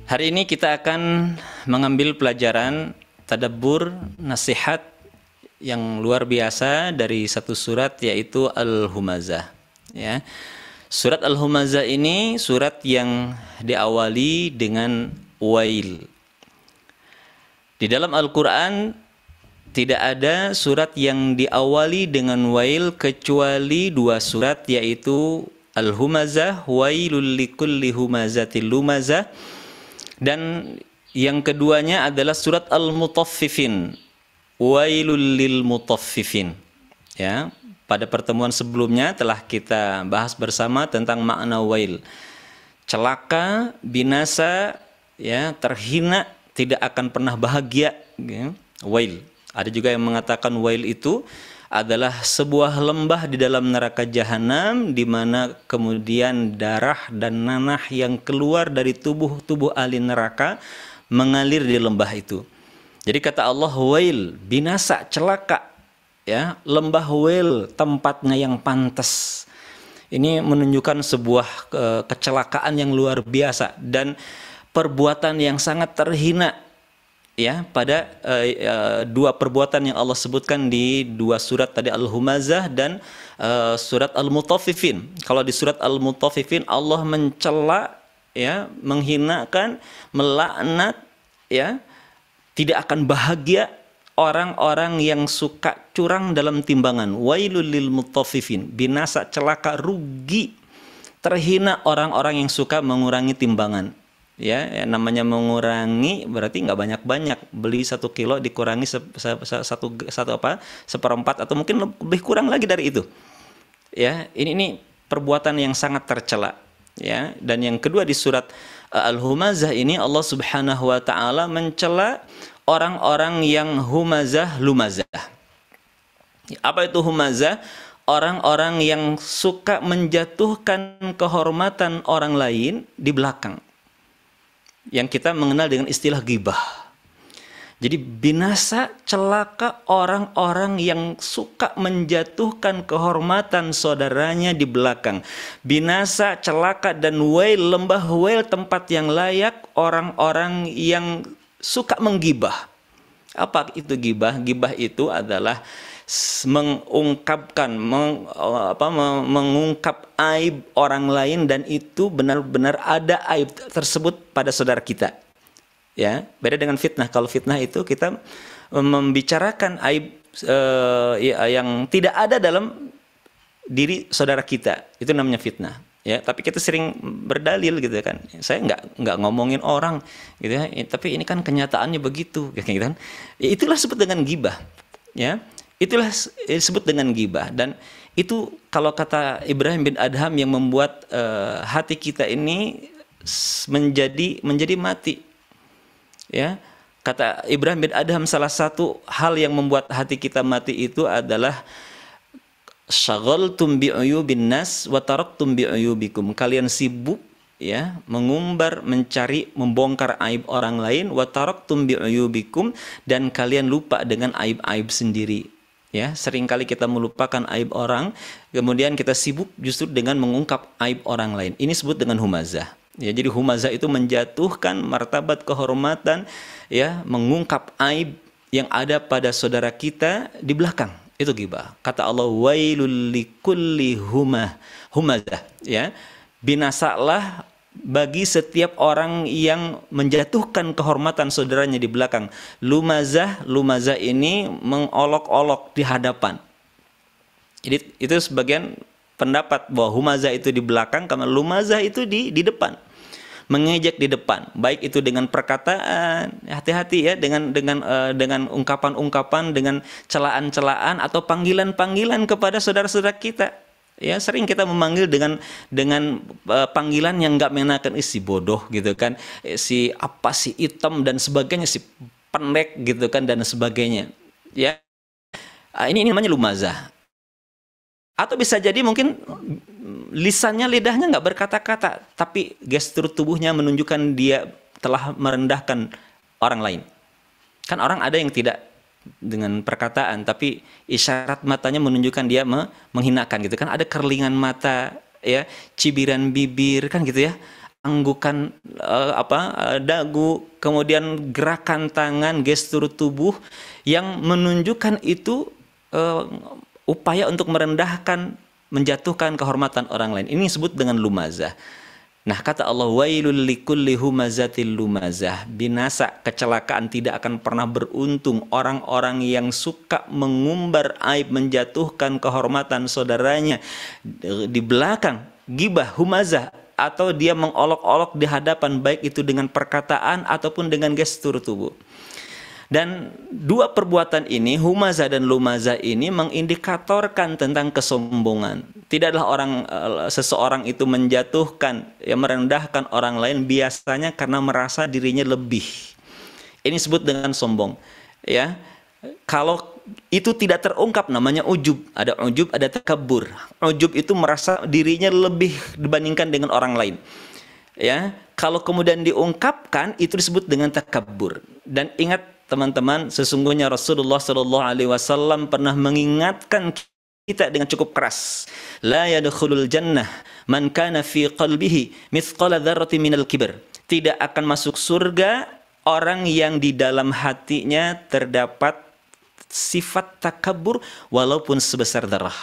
Hari ini kita akan mengambil pelajaran tadabbur nasihat yang luar biasa dari satu surat, yaitu Al-Humazah. Ya. Surat Al-Humazah ini surat yang diawali dengan wail. Di dalam Al-Quran tidak ada surat yang diawali dengan wail kecuali dua surat, yaitu Al-Humazah, wailul likulli humazatil lumazah, dan yang keduanya adalah surat Al-Mutaffifin, wailul lil mutaffifin. Ya, pada pertemuan sebelumnya telah kita bahas bersama tentang makna wail. Celaka, binasa, ya, terhina, tidak akan pernah bahagia, ya. Wail. Ada juga yang mengatakan wail itu adalah sebuah lembah di dalam neraka jahanam, di mana kemudian darah dan nanah yang keluar dari tubuh ahli neraka mengalir di lembah itu. Jadi kata Allah, wail, binasa, celaka, ya, lembah wail tempatnya yang pantas. Ini menunjukkan sebuah kecelakaan yang luar biasa dan perbuatan yang sangat terhina. Ya, pada dua perbuatan yang Allah sebutkan di dua surat tadi, Al-Humazah dan surat Al-Mutaffifin. Kalau di surat Al-Mutaffifin Allah mencela, ya, menghinakan, melaknat, ya, tidak akan bahagia orang-orang yang suka curang dalam timbangan. Wailul lil mutaffifin, binasa, celaka, rugi, terhina orang-orang yang suka mengurangi timbangan. Ya, namanya mengurangi berarti nggak banyak-banyak. Beli 1 kilo dikurangi seperempat atau mungkin lebih kurang lagi dari itu. Ya, ini perbuatan yang sangat tercela. Ya, dan yang kedua di surat Al-Humazah ini Allah Subhanahu wa taala mencela orang-orang yang humazah lumazah. Apa itu humazah? Orang-orang yang suka menjatuhkan kehormatan orang lain di belakang, yang kita mengenal dengan istilah ghibah. Jadi binasa, celaka orang-orang yang suka menjatuhkan kehormatan saudaranya di belakang. Binasa, celaka, dan wail, lembah wail, tempat yang layak orang-orang yang suka menggibah. Apa itu ghibah? Ghibah itu adalah mengungkapkan, mengungkap aib orang lain, dan itu benar-benar ada aib tersebut pada saudara kita. Ya, beda dengan fitnah. Kalau fitnah itu kita membicarakan aib yang tidak ada dalam diri saudara kita, itu namanya fitnah. Ya, tapi kita sering berdalil gitu kan. Saya nggak ngomongin orang gitu ya, tapi ini kan kenyataannya begitu, gitu kan. Ya, itulah disebut dengan ghibah. Ya. Itulah disebut dengan ghibah, dan itu kalau kata Ibrahim bin Adham yang membuat hati kita ini menjadi mati. Ya, kata Ibrahim bin Adham, salah satu hal yang membuat hati kita mati itu adalah syaghaltum bi'uyubin nas wa taraktum bi'uyubikum. Kalian sibuk, ya, mengumbar, mencari, membongkar aib orang lain, wa taraktum bi'uyubikum, dan kalian lupa dengan aib-aib sendiri. Ya, seringkali kita melupakan aib orang, kemudian kita sibuk justru dengan mengungkap aib orang lain. Ini disebut dengan humazah. Ya, jadi humazah itu menjatuhkan martabat kehormatan, ya, mengungkap aib yang ada pada saudara kita di belakang. Itu ghibah. Kata Allah, wailul likulli humazah. Ya, binasalah bagi setiap orang yang menjatuhkan kehormatan saudaranya di belakang. Lumazah ini mengolok-olok di hadapan. Jadi itu sebagian pendapat bahwa humazah itu di belakang, karena lumazah itu di depan. Mengejek di depan, baik itu dengan perkataan, hati-hati ya, dengan ungkapan-ungkapan, dengan celaan-celaan atau panggilan-panggilan kepada saudara-saudara kita. Ya, sering kita memanggil dengan panggilan yang nggak mengenakan, si bodoh gitu kan, si apa, si hitam dan sebagainya, si pendek gitu kan, dan sebagainya. Ya, ini namanya lumazah. Atau bisa jadi mungkin lisannya, lidahnya nggak berkata-kata, tapi gestur tubuhnya menunjukkan dia telah merendahkan orang lain. Kan orang ada yang tidak dengan perkataan, tapi isyarat matanya menunjukkan dia menghinakan gitu kan. Ada kerlingan mata, ya, cibiran bibir kan gitu ya. anggukan dagu, kemudian gerakan tangan, gestur tubuh yang menunjukkan itu upaya untuk merendahkan, menjatuhkan kehormatan orang lain. Ini disebut dengan lumazah. Nah, kata Allah, wailul likulli humazatil lumazah. Binasa, kecelakaan, tidak akan pernah beruntung orang-orang yang suka mengumbar aib, menjatuhkan kehormatan saudaranya di belakang, gibah, humazah, atau dia mengolok-olok di hadapan, baik itu dengan perkataan ataupun dengan gestur tubuh. Dan dua perbuatan ini, humazah dan lumazah ini, mengindikatorkan tentang kesombongan. Tidaklah seseorang itu menjatuhkan, merendahkan orang lain biasanya karena merasa dirinya lebih. Ini disebut dengan sombong. Ya, kalau itu tidak terungkap, namanya ujub. Ada ujub, ada takabur. Ujub itu merasa dirinya lebih dibandingkan dengan orang lain. Ya, kalau kemudian diungkapkan, itu disebut dengan takabur. Dan ingat teman-teman, sesungguhnya Rasulullah Shallallahu Alaihi Wasallam pernah mengingatkan kita dengan cukup keras. La yadkhulul jannah man kana fi qalbihi mithqala dzarratin minal kibr. Tidak akan masuk surga orang yang di dalam hatinya terdapat sifat takabur walaupun sebesar darah.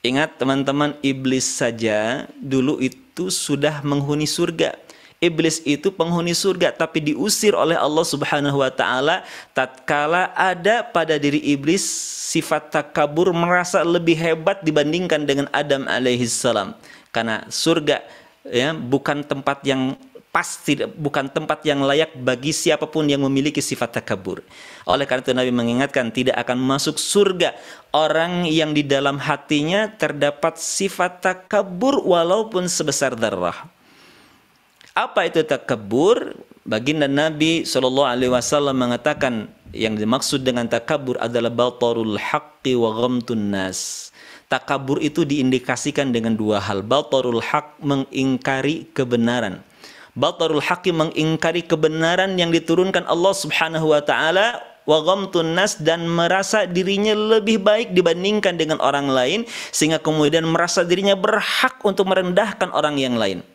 Ingat teman-teman, iblis saja dulu itu sudah menghuni surga. Iblis itu penghuni surga, tapi diusir oleh Allah Subhanahu wa taala tatkala ada pada diri iblis sifat takabur, merasa lebih hebat dibandingkan dengan Adam alaihissalam. Karena surga bukan tempat yang pasti, bukan tempat yang layak bagi siapapun yang memiliki sifat takabur. Oleh karena itu Nabi mengingatkan, tidak akan masuk surga orang yang di dalam hatinya terdapat sifat takabur walaupun sebesar darah. Apa itu takabur? Baginda Nabi SAW mengatakan, yang dimaksud dengan takabur adalah batarul haqqi wa ghamtun nas. Takabur itu diindikasikan dengan dua hal. Batarul haq, mengingkari kebenaran. Batarul haqqi, mengingkari kebenaran yang diturunkan Allah Subhanahu wa taala, wa ghamtun nas, dan merasa dirinya lebih baik dibandingkan dengan orang lain, sehingga kemudian merasa dirinya berhak untuk merendahkan orang yang lain.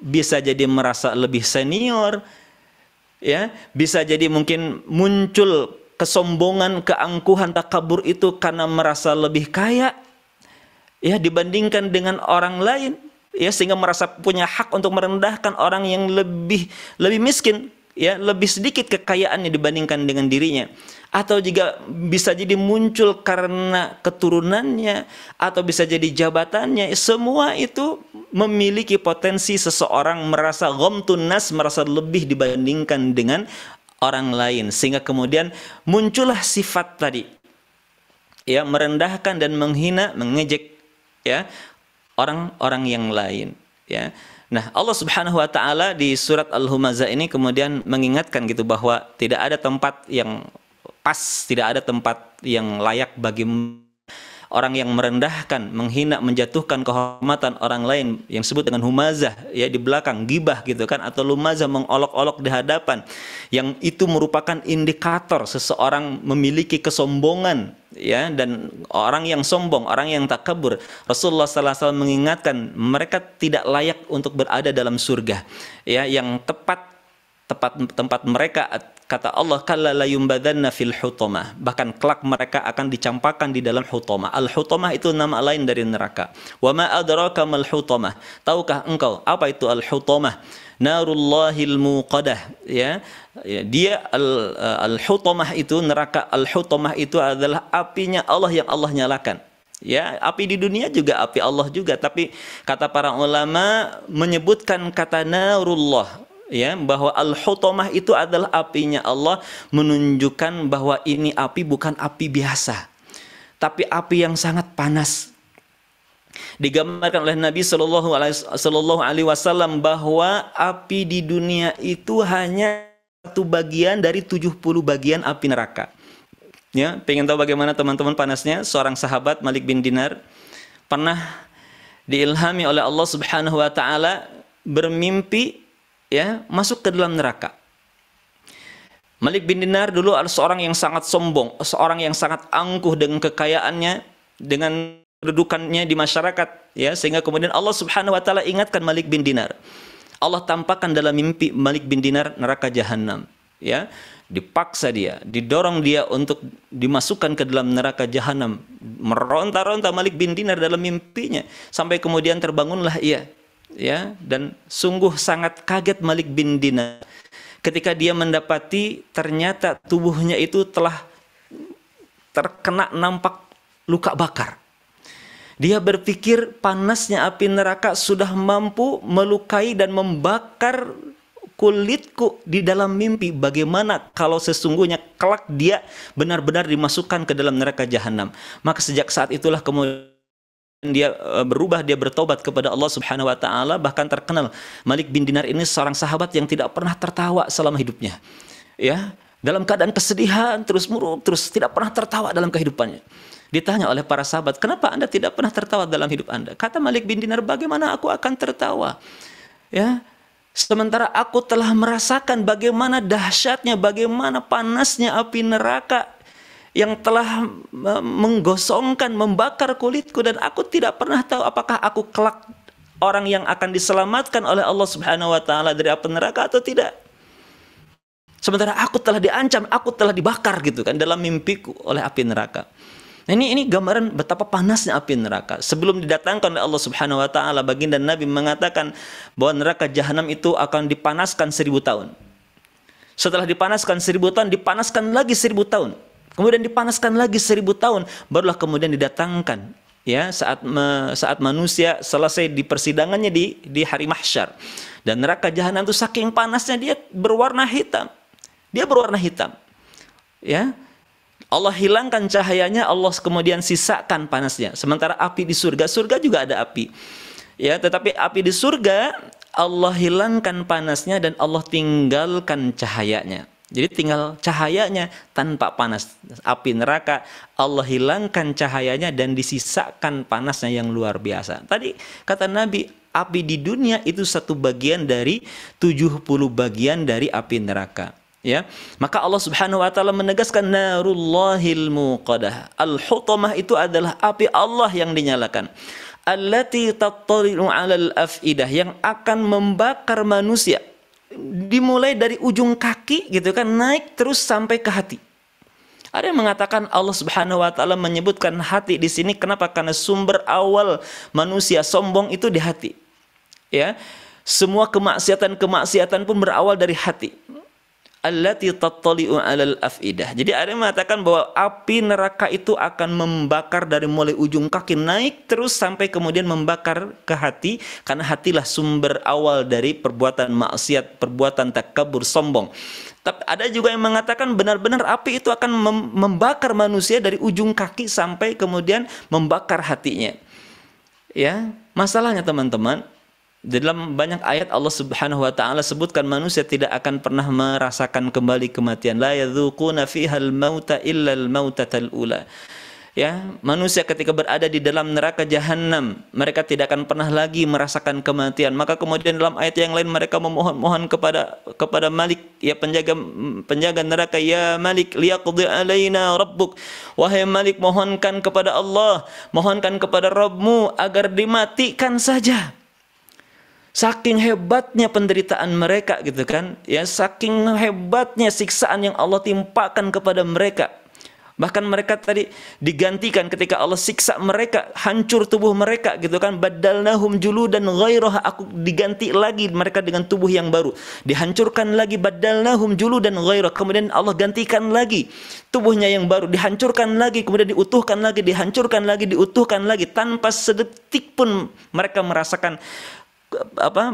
Bisa jadi merasa lebih senior, ya, bisa jadi mungkin muncul kesombongan, keangkuhan, takabur itu karena merasa lebih kaya, ya, dibandingkan dengan orang lain, ya, sehingga merasa punya hak untuk merendahkan orang yang lebih miskin, ya, lebih sedikit kekayaannya dibandingkan dengan dirinya. Atau juga bisa jadi muncul karena keturunannya, atau bisa jadi jabatannya. Semua itu memiliki potensi seseorang merasa ghamtun nas, merasa lebih dibandingkan dengan orang lain, sehingga kemudian muncullah sifat tadi, ya, merendahkan dan menghina, mengejek, ya, orang-orang yang lain, ya. Nah, Allah Subhanahu wa taala di surat Al-Humazah ini kemudian mengingatkan gitu bahwa tidak ada tempat yang pas, tidak ada tempat yang layak bagi orang yang merendahkan, menghina, menjatuhkan kehormatan orang lain, yang disebut dengan humazah, ya, di belakang, gibah gitu kan, atau lumazah, mengolok-olok di hadapan, yang itu merupakan indikator seseorang memiliki kesombongan, ya, dan orang yang sombong, orang yang takabur. Rasulullah SAW mengingatkan mereka tidak layak untuk berada dalam surga, ya, yang tempat mereka, kata Allah, kalla la yumbadanna fil hutamah, bahkan kelak mereka akan dicampakkan di dalam hutamah. Al-hutamah itu nama lain dari neraka. Wa ma adraka mal hutamah, tahukah engkau apa itu al-hutamah? Narullahil muqadah, ya, dia al-hutamah itu neraka. Al-hutamah itu adalah apinya Allah yang Allah nyalakan. Ya, api di dunia juga api Allah juga, tapi kata para ulama menyebutkan kata narullah, ya, bahwa al-hutamah itu adalah apinya Allah, menunjukkan bahwa ini api bukan api biasa, tapi api yang sangat panas. Digambarkan oleh Nabi Shallallahu Alaihi Wasallam bahwa api di dunia itu hanya satu bagian dari 70 bagian api neraka. Ya, pengen tahu bagaimana teman-teman panasnya? Seorang sahabat, Malik bin Dinar, pernah diilhami oleh Allah Subhanahu Wa Taala bermimpi, ya, masuk ke dalam neraka. Malik bin Dinar dulu adalah seorang yang sangat sombong, seorang yang sangat angkuh dengan kekayaannya, dengan kedudukannya di masyarakat, ya, sehingga kemudian Allah Subhanahu wa taala ingatkan Malik bin Dinar. Allah tampakkan dalam mimpi Malik bin Dinar neraka jahanam, ya. Dipaksa dia, didorong dia untuk dimasukkan ke dalam neraka jahanam. Meronta-ronta Malik bin Dinar dalam mimpinya sampai kemudian terbangunlah ia, ya, dan sungguh sangat kaget Malik bin Dinar ketika dia mendapati ternyata tubuhnya itu telah terkena nampak luka bakar. Dia berpikir panasnya api neraka sudah mampu melukai dan membakar kulitku di dalam mimpi. Bagaimana kalau sesungguhnya kelak dia benar-benar dimasukkan ke dalam neraka jahanam? Maka sejak saat itulah kemudian dia berubah, dia bertobat kepada Allah Subhanahu wa taala. Bahkan terkenal Malik bin Dinar ini seorang sahabat yang tidak pernah tertawa selama hidupnya. Ya, dalam keadaan kesedihan terus tidak pernah tertawa dalam kehidupannya. Ditanya oleh para sahabat, "Kenapa Anda tidak pernah tertawa dalam hidup Anda?" Kata Malik bin Dinar, "Bagaimana aku akan tertawa? Ya, sementara aku telah merasakan bagaimana dahsyatnya, bagaimana panasnya api neraka yang telah menggosongkan, membakar kulitku, dan aku tidak pernah tahu apakah aku kelak orang yang akan diselamatkan oleh Allah Subhanahu wa taala dari api neraka atau tidak. Sementara aku telah diancam, aku telah dibakar gitu kan dalam mimpiku oleh api neraka." Nah, ini gambaran betapa panasnya api neraka. Sebelum didatangkan oleh Allah Subhanahu wa taala, baginda Nabi mengatakan bahwa neraka jahanam itu akan dipanaskan 1000 tahun. Setelah dipanaskan 1000 tahun, dipanaskan lagi 1000 tahun. Kemudian dipanaskan lagi 1000 tahun, barulah kemudian didatangkan, ya, saat manusia selesai di persidangannya di hari mahsyar. Dan neraka jahanam itu saking panasnya dia berwarna hitam. Dia berwarna hitam. Ya. Allah hilangkan cahayanya, Allah kemudian sisakan panasnya. Sementara api di surga juga ada api. Ya, tetapi api di surga Allah hilangkan panasnya dan Allah tinggalkan cahayanya. Jadi tinggal cahayanya tanpa panas. Api neraka Allah hilangkan cahayanya dan disisakan panasnya yang luar biasa. Tadi kata Nabi, api di dunia itu satu bagian dari 70 bagian dari api neraka. Ya, maka Allah Subhanahu wa taala menegaskan narullahil muqadah. Al-hutamah itu adalah api Allah yang dinyalakan. Allati tattali'u 'alal afidah, yang akan membakar manusia. Dimulai dari ujung kaki gitu kan, naik terus sampai ke hati. Ada yang mengatakan Allah Subhanahu wa taala menyebutkan hati di sini kenapa? Karena sumber awal manusia sombong itu di hati. Ya. Semua kemaksiatan pun berawal dari hati. Allati tattali'u 'alal afidah. Jadi ada yang mengatakan bahwa api neraka itu akan membakar dari mulai ujung kaki naik terus sampai kemudian membakar ke hati, karena hatilah sumber awal dari perbuatan maksiat, perbuatan takabur, sombong. Tapi ada juga yang mengatakan benar-benar api itu akan membakar manusia dari ujung kaki sampai kemudian membakar hatinya. Ya, masalahnya teman-teman, dalam banyak ayat Allah Subhanahu wa taala sebutkan manusia tidak akan pernah merasakan kembali kematian. La yadzuquna fihal mauta illa al mautatal ula. Ya, manusia ketika berada di dalam neraka jahanam, mereka tidak akan pernah lagi merasakan kematian. Maka kemudian dalam ayat yang lain mereka memohon kepada Malik, ya penjaga neraka, ya Malik liyaqdi alaina rabbuk. Wahai Malik, mohonkan kepada Allah, mohonkan kepada Rabbmu agar dimatikan saja. Saking hebatnya penderitaan mereka gitu kan, ya, saking hebatnya siksaan yang Allah timpakan kepada mereka. Bahkan mereka tadi digantikan ketika Allah siksa mereka, hancur tubuh mereka gitu kan, badalnahum juludan ghairaha, aku diganti lagi mereka dengan tubuh yang baru. Dihancurkan lagi, badalnahum juludan ghairaha, kemudian Allah gantikan lagi tubuhnya yang baru, dihancurkan lagi, kemudian diutuhkan lagi, dihancurkan lagi, diutuhkan lagi, tanpa sedetik pun mereka merasakan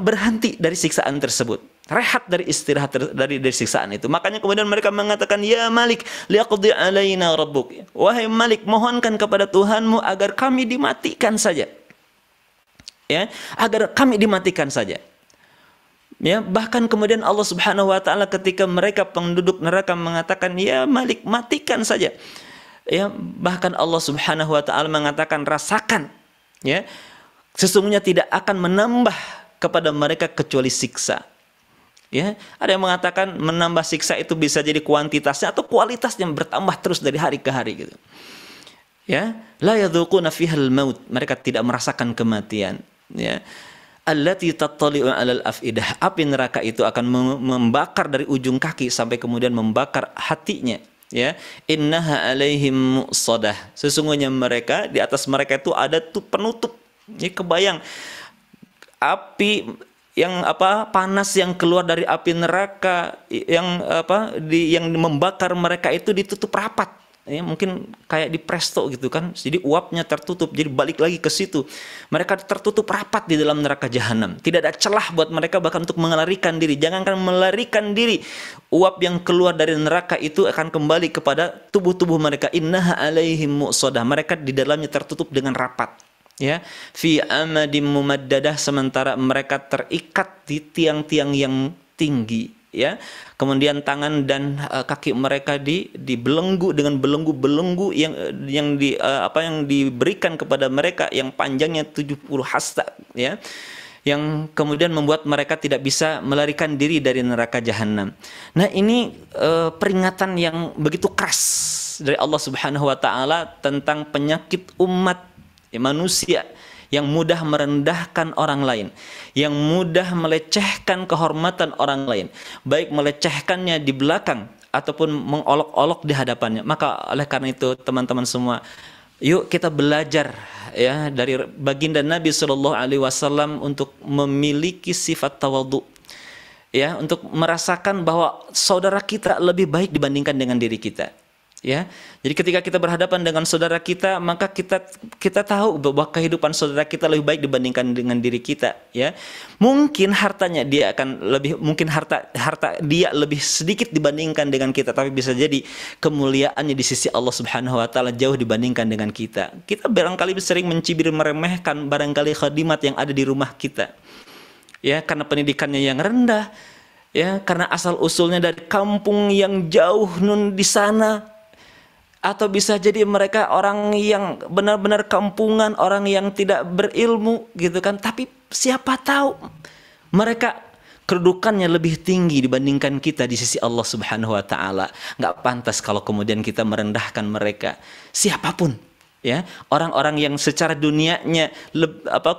berhenti dari siksaan tersebut, rehat dari istirahat dari siksaan itu. Makanya kemudian mereka mengatakan, ya Malik liyaqdi alaina rabbuk, wahai Malik, mohonkan kepada Tuhanmu agar kami dimatikan saja, ya, agar kami dimatikan saja. Ya, bahkan kemudian Allah Subhanahu wa taala ketika mereka penduduk neraka mengatakan, ya Malik, matikan saja, ya, bahkan Allah Subhanahu wa taala mengatakan, rasakan, ya, sesungguhnya tidak akan menambah kepada mereka kecuali siksa. Ya, ada yang mengatakan menambah siksa itu bisa jadi kuantitasnya atau kualitasnya bertambah terus dari hari ke hari gitu. Ya, la yadzuquna fihal maut, mereka tidak merasakan kematian, ya. Allati tattali'u 'alal afidah, api neraka itu akan membakar dari ujung kaki sampai kemudian membakar hatinya, ya. Innaha 'alaihim mu'sadah, sesungguhnya mereka, di atas mereka itu ada tuh penutup. Ini kebayang api yang panas yang keluar dari api neraka yang membakar mereka itu ditutup rapat, ya, mungkin kayak di presto gitu kan, jadi uapnya tertutup, jadi balik lagi ke situ, mereka tertutup rapat di dalam neraka jahanam, tidak ada celah buat mereka bahkan untuk melarikan diri. Jangankan melarikan diri, uap yang keluar dari neraka itu akan kembali kepada tubuh-tubuh mereka. Innaha alaihim mu'sadah, mereka di dalamnya tertutup dengan rapat, ya, fi amadim mumaddadah, sementara mereka terikat di tiang-tiang yang tinggi, ya. Kemudian tangan dan kaki mereka dibelenggu dengan belenggu-belenggu yang diberikan kepada mereka yang panjangnya 70 hasta, ya, yang kemudian membuat mereka tidak bisa melarikan diri dari neraka jahanam. Nah, ini peringatan yang begitu keras dari Allah Subhanahu wa taala tentang penyakit umat manusia yang mudah merendahkan orang lain, yang mudah melecehkan kehormatan orang lain, baik melecehkannya di belakang ataupun mengolok-olok di hadapannya. Maka oleh karena itu teman-teman semua, yuk kita belajar, ya, dari baginda Nabi Shallallahu Alaihi Wasallam untuk memiliki sifat tawadhu, ya, untuk merasakan bahwa saudara kita lebih baik dibandingkan dengan diri kita. Ya, jadi ketika kita berhadapan dengan saudara kita, maka kita tahu bahwa kehidupan saudara kita lebih baik dibandingkan dengan diri kita. Ya, mungkin hartanya dia akan lebih, mungkin harta dia lebih sedikit dibandingkan dengan kita, tapi bisa jadi kemuliaannya di sisi Allah Subhanahu Wa Taala jauh dibandingkan dengan kita. Kita barangkali sering mencibir, meremehkan barangkali khadimat yang ada di rumah kita, ya, karena pendidikannya yang rendah, ya, karena asal usulnya dari kampung yang jauh di sana. Atau bisa jadi mereka orang yang benar-benar kampungan, orang yang tidak berilmu gitu kan. Tapi siapa tahu mereka kedudukannya lebih tinggi dibandingkan kita di sisi Allah Subhanahu wa taala. Enggak pantas kalau kemudian kita merendahkan mereka. Siapapun, ya, orang-orang yang secara dunianya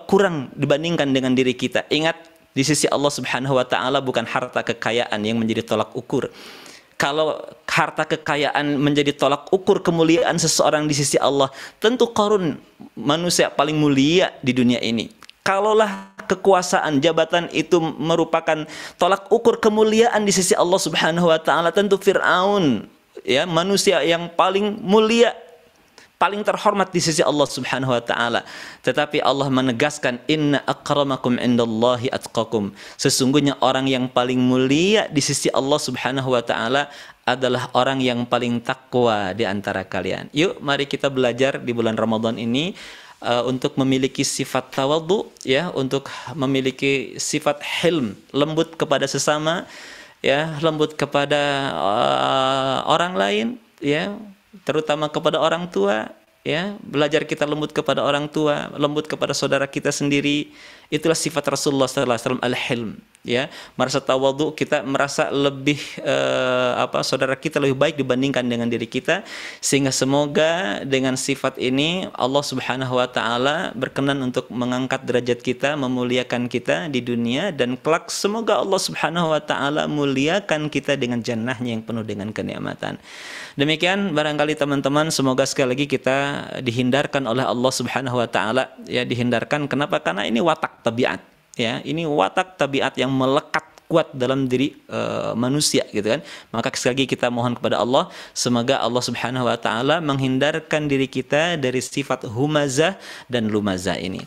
kurang dibandingkan dengan diri kita. Ingat, di sisi Allah Subhanahu wa taala bukan harta kekayaan yang menjadi tolak ukur. Kalau harta kekayaan menjadi tolak ukur kemuliaan seseorang di sisi Allah, tentu Qarun manusia paling mulia di dunia ini. Kalaulah kekuasaan, jabatan itu merupakan tolak ukur kemuliaan di sisi Allah Subhanahu wa taala, tentu Fir'aun, ya, manusia yang paling mulia, paling terhormat di sisi Allah Subhanahu wa taala. Tetapi Allah menegaskan, inna akramakum indallahi atqakum, sesungguhnya orang yang paling mulia di sisi Allah Subhanahu wa taala adalah orang yang paling takwa di antara kalian. Yuk, mari kita belajar di bulan Ramadan ini untuk memiliki sifat tawadhu, ya, untuk memiliki sifat hilm, lembut kepada sesama, ya, lembut kepada orang lain, ya, terutama kepada orang tua, ya, belajar kita lembut kepada orang tua, lembut kepada saudara kita sendiri. Itulah sifat Rasulullah sallallahu alaihi wasallam, al-hilm, ya, merasa tawadhu, kita merasa lebih saudara kita lebih baik dibandingkan dengan diri kita, sehingga semoga dengan sifat ini Allah Subhanahu wa taala berkenan untuk mengangkat derajat kita, memuliakan kita di dunia, dan kelak semoga Allah Subhanahu wa taala muliakan kita dengan jannahnya yang penuh dengan kenikmatan. Demikian barangkali teman-teman, semoga sekali lagi kita dihindarkan oleh Allah Subhanahu wa taala, ya, dihindarkan. Kenapa? Karena ini watak tabiat, ya, ini watak tabiat yang melekat kuat dalam diri manusia gitu kan. Maka sekali lagi kita mohon kepada Allah, semoga Allah Subhanahu wa taala menghindarkan diri kita dari sifat humazah dan lumazah ini.